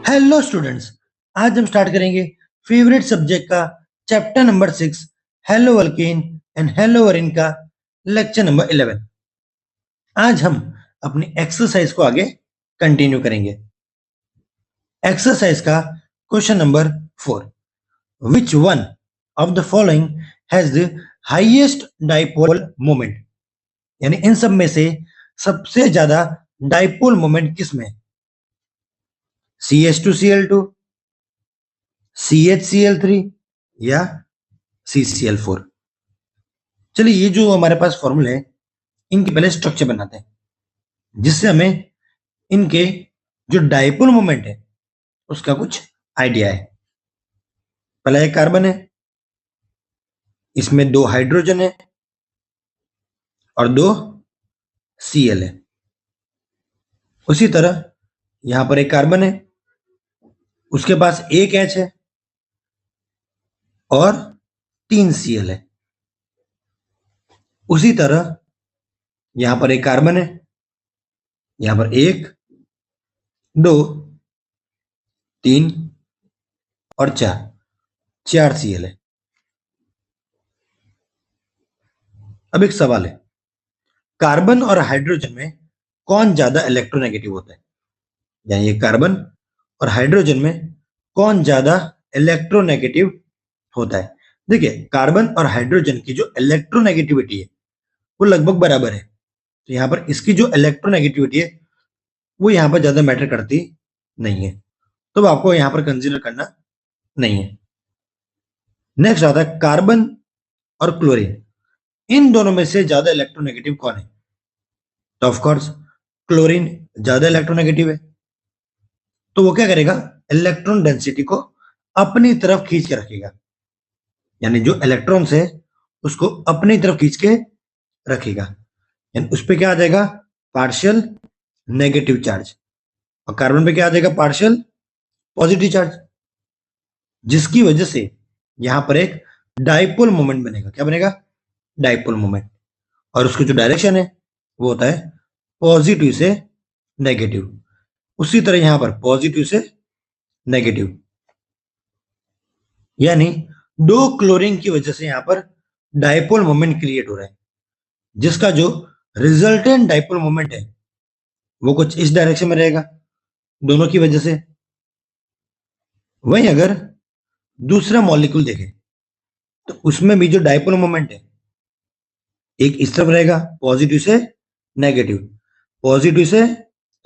Hello students, आज हम start करेंगे फेवरेट सब्जेक्ट का chapter number 6 hello alkane and hello Areen का लेक्चर नंबर 11। आज हम अपनी एक्सरसाइज को आगे कंटिन्यू करेंगे। एक्सरसाइज का question number 4, which one of the following has the highest dipole moment, यानी इन सब में से सबसे ज्यादा डाइपोल मोमेंट किसमें है? CH2Cl2, CHCl3 या CCl4। चलिए, ये जो हमारे पास फॉर्मूले है इनके पहले स्ट्रक्चर बनाते हैं, जिससे हमें इनके जो डाइपोल मोमेंट है उसका कुछ आइडिया है। पहला एक कार्बन है, इसमें 2 हाइड्रोजन है और 2 Cl है। उसी तरह यहां पर एक कार्बन है, उसके पास एक H है और 3 Cl है। उसी तरह यहां पर एक कार्बन है, यहां पर 1, 2, 3 और 4 Cl है। अब एक सवाल है, कार्बन और हाइड्रोजन में कौन ज्यादा इलेक्ट्रोनेगेटिव होता है? यानी ये कार्बन और हाइड्रोजन में कौन ज्यादा इलेक्ट्रोनेगेटिव होता है? देखिए, कार्बन और हाइड्रोजन की जो इलेक्ट्रोनेगेटिविटी है वो लगभग बराबर है, तो यहां पर इसकी जो इलेक्ट्रोनेगेटिविटी है वो यहां पर ज्यादा मैटर करती नहीं है, तो आपको यहां पर कंसीडर करना नहीं है। नेक्स्ट आता है कार्बन और क्लोरीन, इन दोनों में से ज्यादा इलेक्ट्रोनेगेटिव कौन है? तो ऑफ कोर्स क्लोरीन ज्यादा इलेक्ट्रोनेगेटिव है, तो वो क्या करेगा? इलेक्ट्रॉन डेंसिटी को अपनी तरफ खींच के रखेगा, यानी जो इलेक्ट्रॉन्स है उसको अपनी तरफ खींच के रखेगा, यानी उस पे क्या आ जाएगा? Partial negative charge. और कार्बन पे क्या आ जाएगा? पार्शियल पॉजिटिव चार्ज, जिसकी वजह से यहां पर एक डाइपोल मोमेंट बनेगा। क्या बनेगा? Dipole moment. और उसकी जो डायरेक्शन है वो होता है पॉजिटिव से नेगेटिव। उसी तरह यहां पर पॉजिटिव से नेगेटिव, यानी 2 क्लोरीन की वजह से यहां पर डाइपोल मोमेंट क्रिएट हो रहा है, जिसका जो रिजल्टेंट डाइपोल मोमेंट है वो कुछ इस डायरेक्शन में रहेगा दोनों की वजह से। वहीं अगर दूसरा मॉलिक्यूल देखें तो उसमें भी जो डाइपोल मोमेंट है एक इस तरफ रहेगा, पॉजिटिव से नेगेटिव, पॉजिटिव से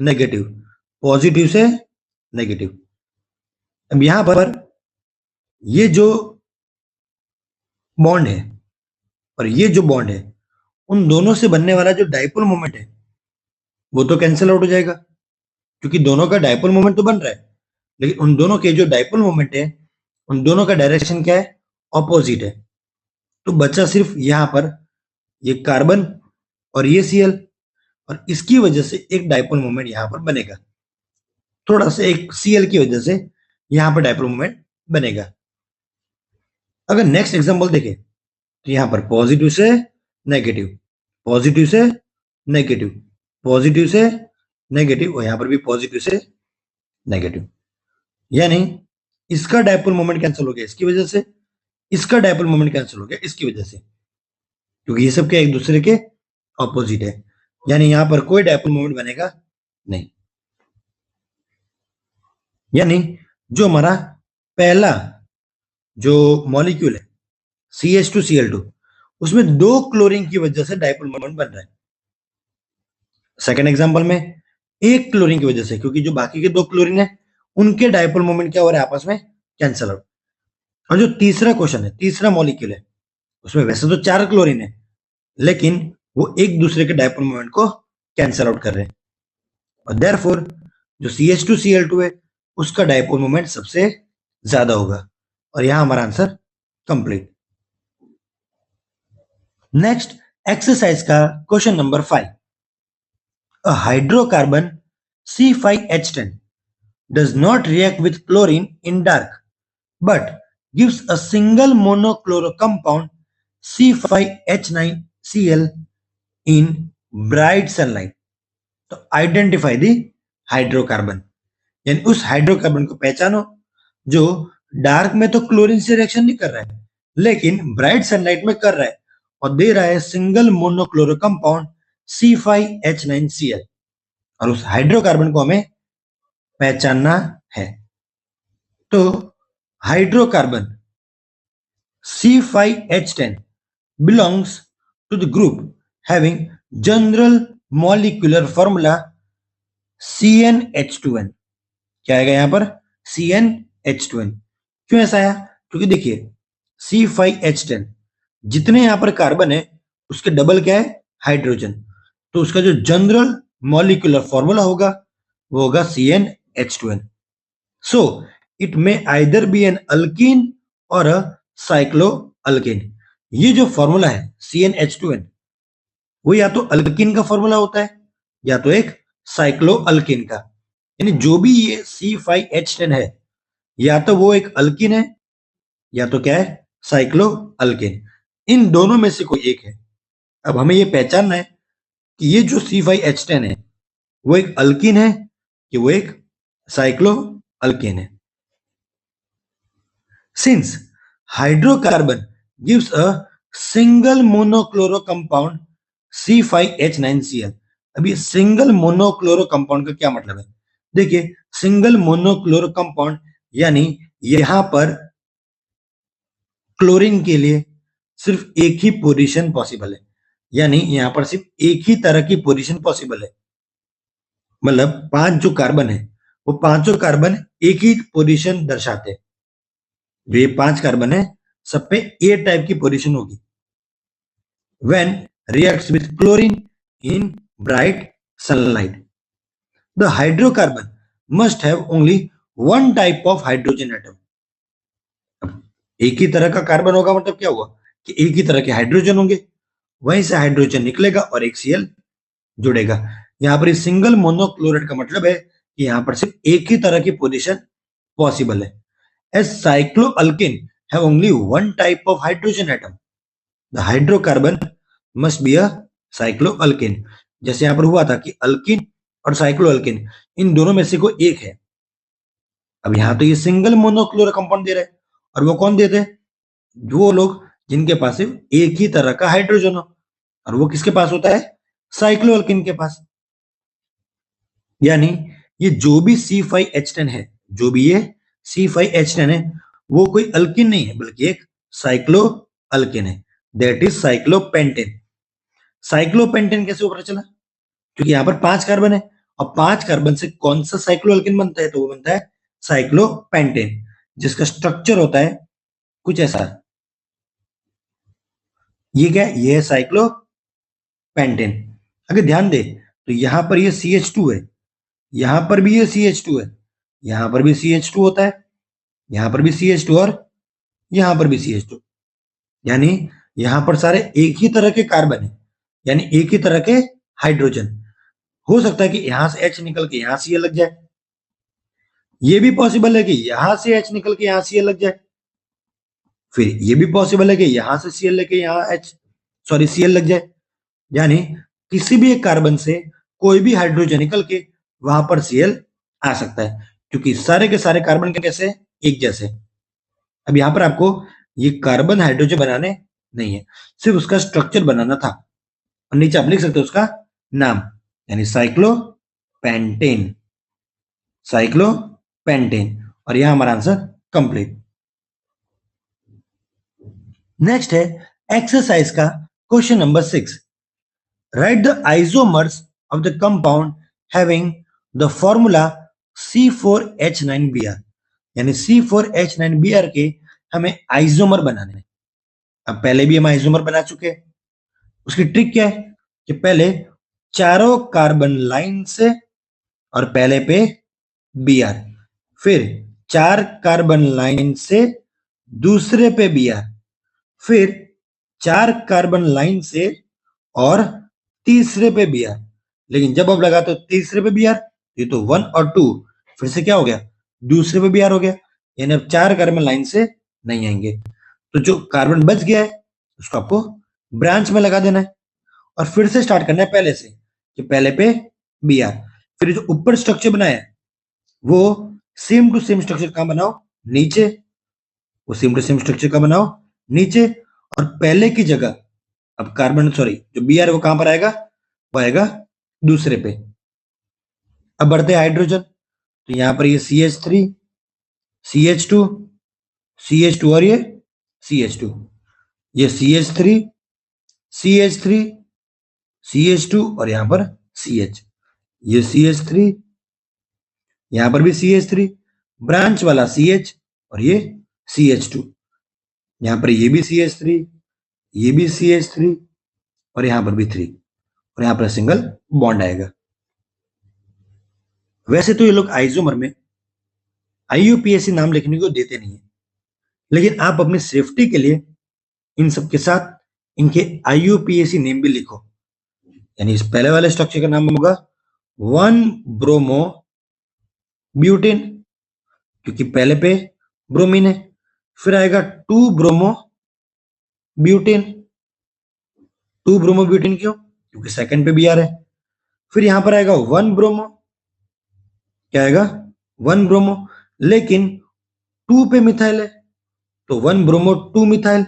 नेगेटिव, पॉजिटिव से नेगेटिव। अब यहां पर ये जो बॉन्ड है और ये जो बॉन्ड है, उन दोनों से बनने वाला जो डाइपोल मोमेंट है वो तो कैंसिल आउट हो जाएगा, क्योंकि दोनों का डाइपोल मोमेंट तो बन रहा है, लेकिन उन दोनों के जो डाइपोल मोमेंट है उन दोनों का डायरेक्शन क्या है? ऑपोजिट है। तो बचा सिर्फ यहां पर ये कार्बन और ये Cl, और इसकी वजह से एक डाइपोल मोमेंट यहां पर बनेगा, थोड़ा सा एक Cl की वजह से यहां पर डाइपोल मोमेंट बनेगा। अगर नेक्स्ट एग्जांपल देखें तो यहां पर पॉजिटिव से नेगेटिव, पॉजिटिव से नेगेटिव, पॉजिटिव से नेगेटिव, और यहां पर भी पॉजिटिव से नेगेटिव, यानी इसका डाइपोल मोमेंट कैंसिल हो गया इसकी वजह से, इसका डाइपोल मोमेंट कैंसिल हो गया इसकी वजह से, क्योंकि ये सब क्या एक दूसरे के ऑपोजिट है, यानी यहां पर कोई डाइपोल मोमेंट बनेगा नहीं। यानी जो हमारा पहला जो मॉलिक्यूल है CH2Cl2, उसमें 2 क्लोरीन की वजह से डाइपोल मोमेंट बन रहा है। सेकंड एग्जांपल में एक क्लोरीन की वजह से, क्योंकि जो बाकी के 2 क्लोरीन है उनके डाइपोल मोमेंट क्या हो रहा है? आपस में कैंसिल आउट। और जो तीसरा क्वेश्चन है, तीसरा मॉलिक्यूल है, उसमें वैसे तो 4 क्लोरीन है, लेकिन वो एक दूसरे के डाइपोल मोमेंट को कैंसिल आउट कर रहे हैं, और देयरफॉर जो CH2Cl2 है उसका डाइपोल मोमेंट सबसे ज्यादा होगा, और यहां हमारा आंसर कंप्लीट। नेक्स्ट एक्सरसाइज का question number 5, a hydrocarbon C5H10 does not react with chlorine in dark but gives a single monochloro compound C5H9Cl in bright sunlight. तो आइडेंटिफाई द हाइड्रोकार्बन, यानी उस हाइड्रोकार्बन को पहचानो जो डार्क में तो chlorine से रिएक्शन नहीं कर रहा है, लेकिन ब्राइट सनलाइट में कर रहा है और दे रहा है सिंगल मोनोक्लोरो कंपाउंड C5H9Cl। और उस हाइड्रोकार्बन को हमें पहचानना है। तो hydrocarbon C5H10 belongs to the group having general molecular formula CnH2n। क्या आएगा यहां पर? CnH2n। क्यों ऐसा आया? क्योंकि देखिए C5H10 जितने यहां पर कार्बन है उसके डबल क्या है? हाइड्रोजन। तो उसका जो जनरल मॉलिक्यूलर फॉर्मूला होगा वो होगा CnH2n। So it may either be an alkene or a साइक्लोअल्केन। ये जो फॉर्मूला है CnH2n वो या तो अल्कीन का फॉर्मूला होता है या तो एक साइक्लोअल्केन का। यानी जो भी ये C5H10 है या तो वो एक अल्कीन है या तो क्या है? साइक्लोअल्केन। इन दोनों में से कोई एक है। अब हमें ये पहचानना है कि ये जो C5H10 है वो एक अल्कीन है कि वो एक साइक्लोअल्केन है। Since hydrocarbon gives a single monochloro compound C5H9Cl। अभी सिंगल मोनोक्लोरो कंपाउंड का क्या मतलब है? देखिए सिंगल मोनोक्लोरो कंपाउंड यानी यहां पर क्लोरीन के लिए सिर्फ एक ही पोजीशन पॉसिबल है। यानी यहां पर सिर्फ एक ही तरह की पोजीशन पॉसिबल है। मतलब 5 जो कार्बन है वो पांचों कार्बन एक ही पोजीशन दर्शाते हैं। जो ये 5 कार्बन है सब पे ए टाइप की पोजीशन होगी when reacts with chlorine in bright sunlight। The hydrocarbon must have only one type of hydrogen atom। एक ही तरह का कार्बन होगा मतलब क्या हुआ कि एक ही तरह के हाइड्रोजन होंगे, वहीं से हाइड्रोजन निकलेगा और एक Cl जुड़ेगा। यहाँ पर सिंगल मोनोक्लोराइड का मतलब है कि यहाँ पर सिर्फ एक ही तरह की पोजीशन पॉसिबल है। As cycloalkane have only one type of hydrogen atom, the hydrocarbon must be a cycloalkane. जैसे यहाँ पर हुआ था कि अल्किन और साइक्लोअल्केन इन दोनों में से कोई एक है। अब यहाँ तो ये सिंगल मोनोक्लोरो कंपाउंड दे रहे हैं और वो कौन देते हैं? वो लोग जिनके पास सिर्फ एक ही तरह का हाइड्रोजन हो, और वो किसके पास होता है? साइक्लोअल्केन के पास। यानी ये जो भी C5H10 है, जो भी ये C5H10 है वो कोई अल्किन नहीं है बल्कि एक साइक्लोअल्केन है, दैट इज साइक्लोपेंटेन। साइक्लोपेंटेन कैसे ऊपर चला? क्योंकि यहाँ पर 5 कार्बन है और 5 कार्बन से कौन सा साइक्लोअल्केन बनता है? तो वो बनता है साइक्लोपेंटेन, जिसका स्ट्रक्चर होता है कुछ ऐसा। ये क्या है? ये है साइक्लोपेंटेन। अगर ध्यान दे तो यहां पर ये CH2 है, यहां पर भी ये CH2 है, यहां पर भी CH2 होता है, यहां पर भी CH2 और यहां पर भी CH2। यानी यहां पर सारे एक ही तरह के कार्बन है, यानी एक ही तरह के हाइड्रोजन। हो सकता है कि यहां से H निकल के यहां Cl लग जाए, ये भी पॉसिबल है कि यहां से H निकल के यहां Cl लग जाए, फिर ये भी पॉसिबल है कि यहां से Cl लेके यहां Cl लग जाए। यानी किसी भी एक कार्बन से कोई भी हाइड्रोजन निकल के वहां पर Cl आ सकता है, क्योंकि सारे के सारे कार्बन के कैसे? एक जैसे। अब यहां पर आपको ये कार्बन हाइड्रोजन बनाने नहीं है, सिर्फ उसका स्ट्रक्चर बनाना था। और नीचे आप लिख सकते हो उसका नाम, यानी साइक्लोपेंटेन, साइक्लोपेंटेन। और यहां हमारा आंसर कंप्लीट। नेक्स्ट है एक्सरसाइज का question number 6। Right the isomers of the compound having the formula C4H9Br। यानी C4H9Br के हमें आइसोमर बनाने हैं। अब पहले भी हम आइसोमर बना चुके हैं। उसकी ट्रिक क्या है कि पहले चारों कार्बन लाइन से और पहले पे Br, फिर 4 कार्बन लाइन से दूसरे पे Br, फिर 4 कार्बन लाइन से और तीसरे पे Br। लेकिन जब अब लगा तो तीसरे पे Br, ये तो 1 और 2 फिर से क्या हो गया? दूसरे पे Br हो गया। यानी अब 4 कार्बन लाइन से नहीं आएंगे, तो जो कार्बन बच गया है उसको आपको ब्रांच में लगा देना है और फिर से स्टार्ट करना है पहले से, कि पहले पे Br, फिर जो ऊपर स्ट्रक्चर बनाया है वो सेम टू सेम स्ट्रक्चर कहां बनाओ, नीचे। वो सेम टू सेम स्ट्रक्चर कहां बनाओ, नीचे। और पहले की जगह अब कार्बन, सॉरी, जो बी आर है वो कहां पर आएगा, वो आएगा दूसरे पे। अब बढ़ते हैं हाइड्रोजन, तो यहां पर ये CH3, CH2, CH2 और ये CH2, ये CH3, CH3, CH2 और यहां पर CH, ये CH3, यहां पर भी CH3, ब्रांच वाला CH और ये CH2, यहां पर ये भी CH3, ये भी CH3 और यहां पर भी 3, और यहां पर सिंगल बॉन्ड आएगा। वैसे तो ये लोग आइसोमर में IUPAC नाम लिखने को देते नहीं है, लेकिन आप अपनी सेफ्टी के लिए इन सब के साथ इनके IUPAC नेम भी लिखो। यानी इस पहले वाले स्ट्रक्चर का नाम होगा 1 ब्रोमो ब्यूटेन, क्योंकि पहले पे ब्रोमीन है। फिर आएगा 2 ब्रोमो ब्यूटेन, 2 ब्रोमो ब्यूटेन क्यों, क्योंकि सेकंड पे Br है। फिर यहां पर आएगा 1 ब्रोमो, क्या आएगा, 1 ब्रोमो, लेकिन 2 पे मिथाइल है, तो 1 ब्रोमो 2 मिथाइल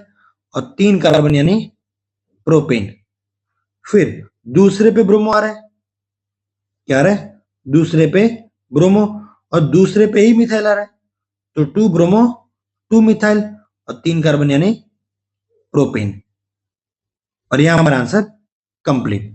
और 3 कार्बन यानी प्रोपेन। फिर दूसरे पे ब्रोमो आ रहा है, क्या आ रहा है, दूसरे पे ब्रोमो, और दूसरे पे ही मिथाइल आ रहा है, तो 2 ब्रोमो 2 मिथाइल और 3 कार्बन यानी प्रोपेन। और यहां हमारा आंसर कंप्लीट।